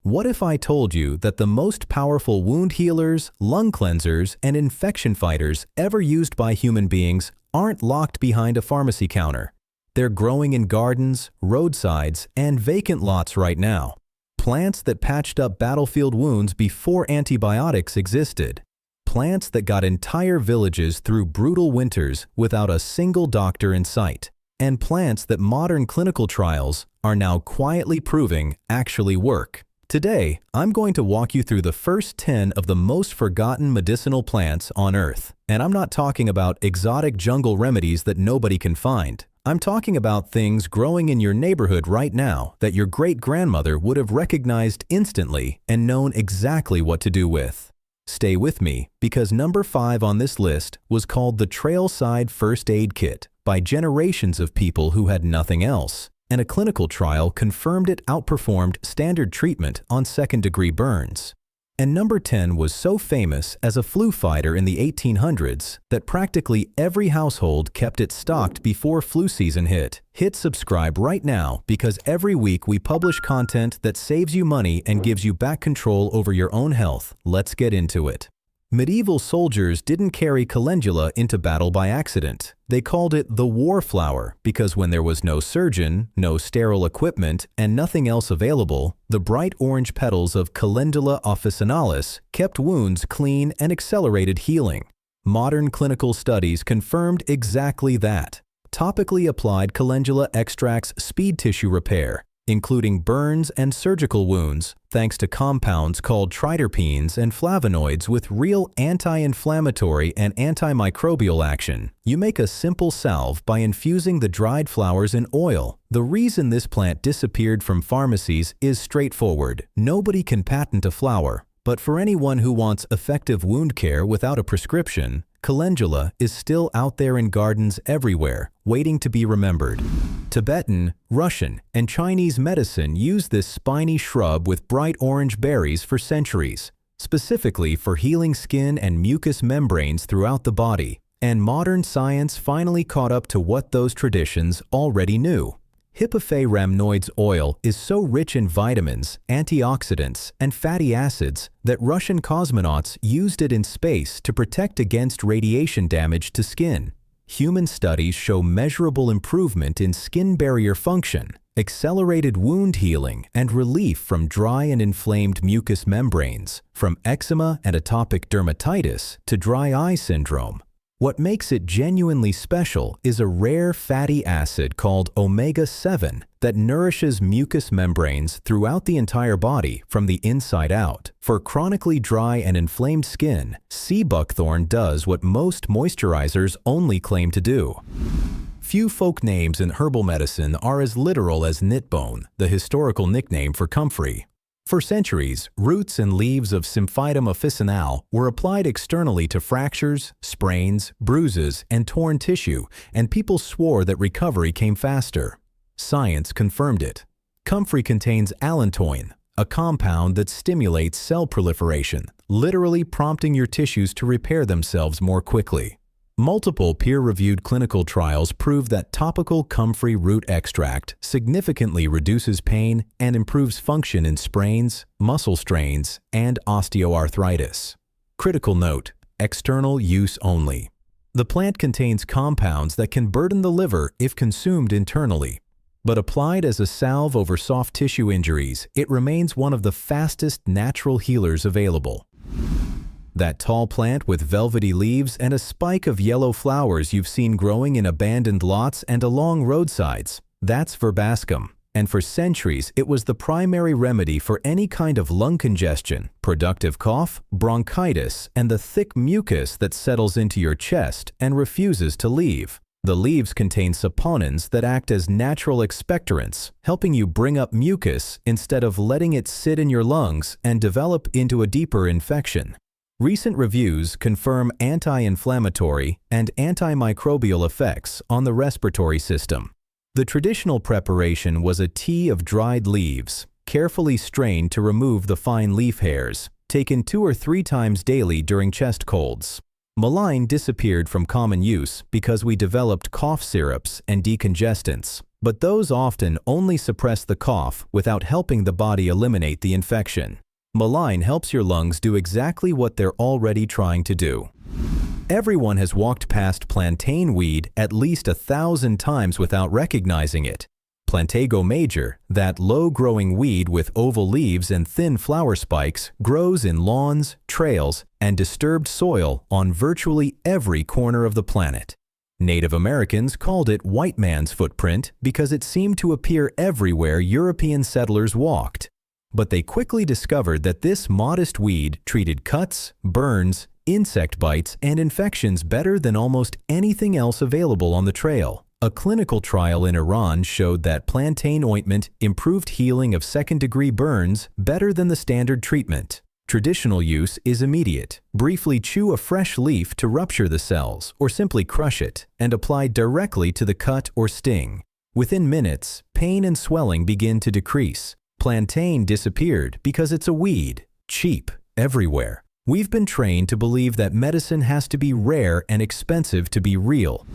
What if I told you that the most powerful wound healers, lung cleansers, and infection fighters ever used by human beings aren't locked behind a pharmacy counter? They're growing in gardens, roadsides, and vacant lots right now. Plants that patched up battlefield wounds before antibiotics existed. Plants that got entire villages through brutal winters without a single doctor in sight. And plants that modern clinical trials are now quietly proving actually work. Today, I'm going to walk you through the first 10 of the most forgotten medicinal plants on Earth. And I'm not talking about exotic jungle remedies that nobody can find. I'm talking about things growing in your neighborhood right now that your great-grandmother would have recognized instantly and known exactly what to do with. Stay with me, because number 5 on this list was called the Trailside First Aid Kit by generations of people who had nothing else, and a clinical trial confirmed it outperformed standard treatment on second-degree burns. And number 10 was so famous as a flu fighter in the 1800s that practically every household kept it stocked before flu season hit. Hit subscribe right now, because every week we publish content that saves you money and gives you back control over your own health. Let's get into it. Medieval soldiers didn't carry calendula into battle by accident. They called it the war flower because when there was no surgeon, no sterile equipment, and nothing else available, the bright orange petals of Calendula officinalis kept wounds clean and accelerated healing. Modern clinical studies confirmed exactly that. Topically applied calendula extracts speed tissue repair, including burns and surgical wounds, thanks to compounds called triterpenes and flavonoids with real anti-inflammatory and antimicrobial action. You make a simple salve by infusing the dried flowers in oil. The reason this plant disappeared from pharmacies is straightforward. Nobody can patent a flower, but for anyone who wants effective wound care without a prescription, calendula is still out there in gardens everywhere, waiting to be remembered. Tibetan, Russian, and Chinese medicine use this spiny shrub with bright orange berries for centuries, specifically for healing skin and mucous membranes throughout the body. And modern science finally caught up to what those traditions already knew. Hippophae rhamnoids oil is so rich in vitamins, antioxidants, and fatty acids that Russian cosmonauts used it in space to protect against radiation damage to skin. Human studies show measurable improvement in skin barrier function, accelerated wound healing, and relief from dry and inflamed mucous membranes, from eczema and atopic dermatitis to dry eye syndrome. What makes it genuinely special is a rare fatty acid called omega-7 that nourishes mucous membranes throughout the entire body from the inside out. For chronically dry and inflamed skin, sea buckthorn does what most moisturizers only claim to do. Few folk names in herbal medicine are as literal as knitbone, the historical nickname for comfrey. For centuries, roots and leaves of Symphytum officinale were applied externally to fractures, sprains, bruises, and torn tissue, and people swore that recovery came faster. Science confirmed it. Comfrey contains allantoin, a compound that stimulates cell proliferation, literally prompting your tissues to repair themselves more quickly. Multiple peer-reviewed clinical trials prove that topical comfrey root extract significantly reduces pain and improves function in sprains, muscle strains, and osteoarthritis. Critical note: external use only. The plant contains compounds that can burden the liver if consumed internally, but applied as a salve over soft tissue injuries, it remains one of the fastest natural healers available. That tall plant with velvety leaves and a spike of yellow flowers you've seen growing in abandoned lots and along roadsides, that's verbascum. And for centuries, it was the primary remedy for any kind of lung congestion, productive cough, bronchitis, and the thick mucus that settles into your chest and refuses to leave. The leaves contain saponins that act as natural expectorants, helping you bring up mucus instead of letting it sit in your lungs and develop into a deeper infection. Recent reviews confirm anti-inflammatory and antimicrobial effects on the respiratory system. The traditional preparation was a tea of dried leaves, carefully strained to remove the fine leaf hairs, taken 2 or 3 times daily during chest colds. Mullein disappeared from common use because we developed cough syrups and decongestants, but those often only suppress the cough without helping the body eliminate the infection. Mullein helps your lungs do exactly what they're already trying to do. Everyone has walked past plantain weed at least 1,000 times without recognizing it. Plantago major, that low-growing weed with oval leaves and thin flower spikes, grows in lawns, trails, and disturbed soil on virtually every corner of the planet. Native Americans called it white man's footprint because it seemed to appear everywhere European settlers walked. But they quickly discovered that this modest weed treated cuts, burns, insect bites, and infections better than almost anything else available on the trail. A clinical trial in Iran showed that plantain ointment improved healing of second-degree burns better than the standard treatment. Traditional use is immediate. Briefly chew a fresh leaf to rupture the cells, or simply crush it, and apply directly to the cut or sting. Within minutes, pain and swelling begin to decrease. Plantain disappeared because it's a weed, cheap, everywhere. We've been trained to believe that medicine has to be rare and expensive to be real.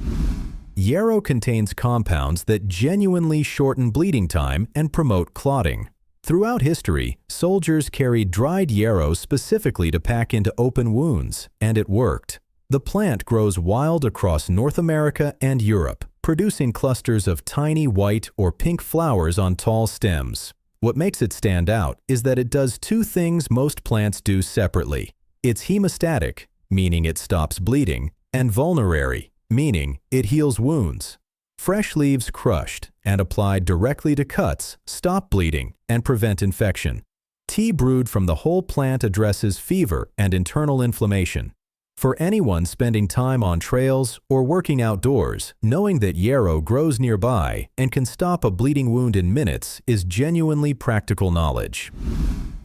Yarrow contains compounds that genuinely shorten bleeding time and promote clotting. Throughout history, soldiers carried dried yarrow specifically to pack into open wounds, and it worked. The plant grows wild across North America and Europe, producing clusters of tiny white or pink flowers on tall stems. What makes it stand out is that it does two things most plants do separately. It's hemostatic, meaning it stops bleeding, and vulnerary, meaning it heals wounds. Fresh leaves crushed and applied directly to cuts stop bleeding and prevent infection. Tea brewed from the whole plant addresses fever and internal inflammation. For anyone spending time on trails or working outdoors, knowing that yarrow grows nearby and can stop a bleeding wound in minutes is genuinely practical knowledge.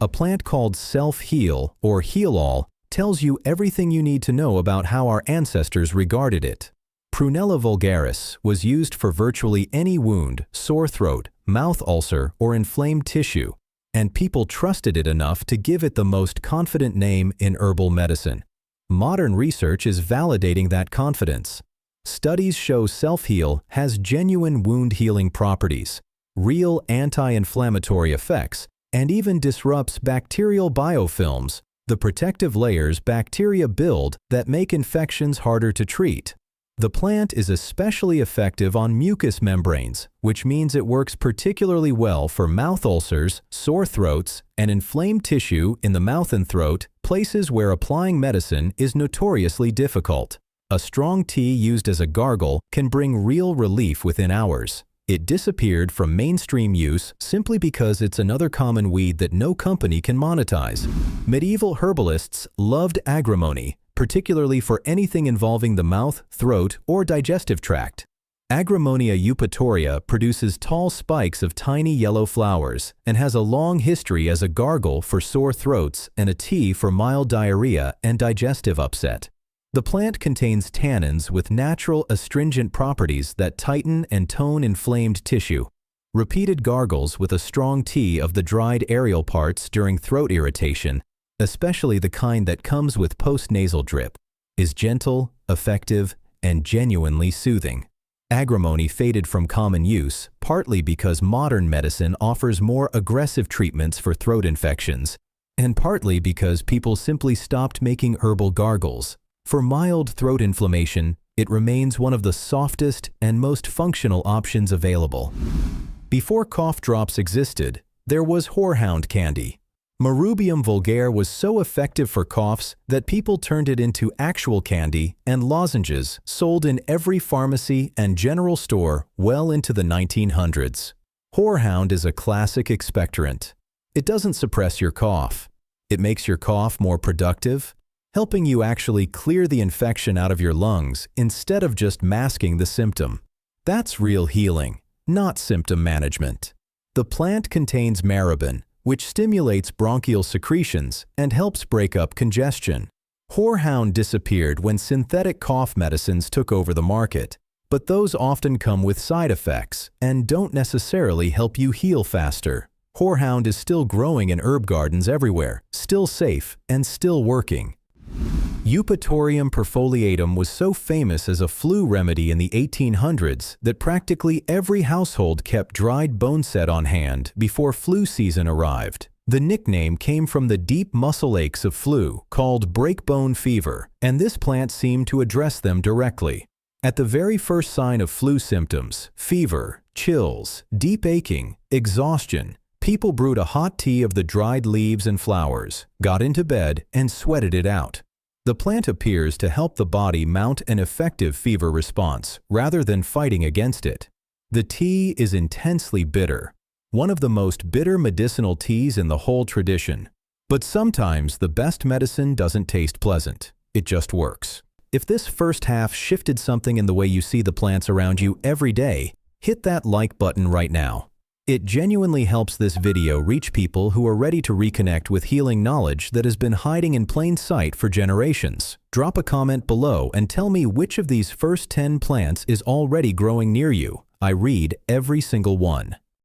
A plant called self-heal or heal-all tells you everything you need to know about how our ancestors regarded it. Prunella vulgaris was used for virtually any wound, sore throat, mouth ulcer, or inflamed tissue, and people trusted it enough to give it the most confident name in herbal medicine. Modern research is validating that confidence. Studies show self-heal has genuine wound-healing properties, real anti-inflammatory effects, and even disrupts bacterial biofilms, the protective layers bacteria build that make infections harder to treat. The plant is especially effective on mucous membranes, which means it works particularly well for mouth ulcers, sore throats, and inflamed tissue in the mouth and throat, places where applying medicine is notoriously difficult. A strong tea used as a gargle can bring real relief within hours. It disappeared from mainstream use simply because it's another common weed that no company can monetize. Medieval herbalists loved agrimony, particularly for anything involving the mouth, throat, or digestive tract. Agrimonia eupatoria produces tall spikes of tiny yellow flowers and has a long history as a gargle for sore throats and a tea for mild diarrhea and digestive upset. The plant contains tannins with natural astringent properties that tighten and tone inflamed tissue. Repeated gargles with a strong tea of the dried aerial parts during throat irritation, especially the kind that comes with post-nasal drip, is gentle, effective, and genuinely soothing. Agrimony faded from common use, partly because modern medicine offers more aggressive treatments for throat infections, and partly because people simply stopped making herbal gargles. For mild throat inflammation, it remains one of the softest and most functional options available. Before cough drops existed, there was Horehound candy. Marubium vulgare was so effective for coughs that people turned it into actual candy and lozenges sold in every pharmacy and general store well into the 1900s. Horehound is a classic expectorant. It doesn't suppress your cough. It makes your cough more productive, helping you actually clear the infection out of your lungs instead of just masking the symptom. That's real healing, not symptom management. The plant contains marabin, which stimulates bronchial secretions and helps break up congestion. Horehound disappeared when synthetic cough medicines took over the market, but those often come with side effects and don't necessarily help you heal faster. Horehound is still growing in herb gardens everywhere, still safe and still working. Eupatorium perfoliatum was so famous as a flu remedy in the 1800s that practically every household kept dried boneset on hand before flu season arrived. The nickname came from the deep muscle aches of flu, called breakbone fever, and this plant seemed to address them directly. At the very first sign of flu symptoms, fever, chills, deep aching, exhaustion, people brewed a hot tea of the dried leaves and flowers, got into bed, and sweated it out. The plant appears to help the body mount an effective fever response rather than fighting against it. The tea is intensely bitter, one of the most bitter medicinal teas in the whole tradition. But sometimes the best medicine doesn't taste pleasant. It just works. If this first half shifted something in the way you see the plants around you every day, hit that like button right now. It genuinely helps this video reach people who are ready to reconnect with healing knowledge that has been hiding in plain sight for generations. Drop a comment below and tell me which of these first 10 plants is already growing near you. I read every single one.